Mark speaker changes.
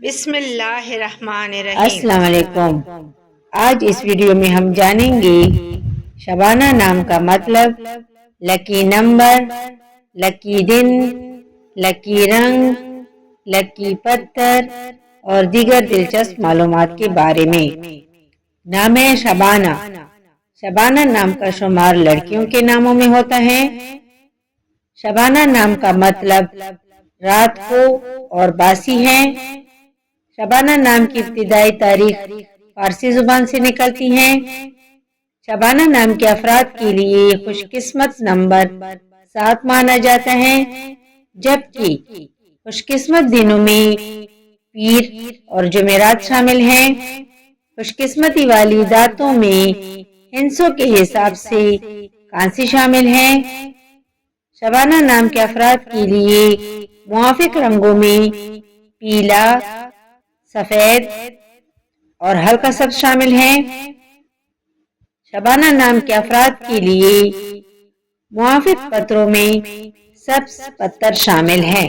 Speaker 1: بسم اللہ الرحمن الرحیم۔
Speaker 2: السلام علیکم۔ آج اس ویڈیو میں ہم جانیں گے شبانہ نام کا مطلب، لکی نمبر، لکی دن، لکی رنگ، لکی پتھر اور دیگر دلچسپ معلومات کے بارے میں۔ نام ہے شبانہ۔ شبانہ نام کا شمار لڑکیوں کے ناموں میں ہوتا ہے۔ شبانہ نام کا مطلب رات کو اور باسی ہے۔ شبانہ نام کی ابتدائی تاریخ فارسی زبان سے نکلتی ہے۔ شبانہ نام کے افراد کے لیے خوش قسمت نمبر 7 مانا جاتا ہے، جبکہ خوش قسمت دنوں میں پیر اور جمعرات شامل ہیں۔ خوش قسمتی والی دھاتوں میں ہندسوں کے حساب سے کانسی شامل ہے۔ شبانہ نام کے افراد کے لیے موافق رنگوں میں پیلا، سفید اور ہلکا سبز شامل ہیں۔ شبانہ نام کے افراد کے لیے موافق پتھروں میں سبز پتھر شامل ہیں۔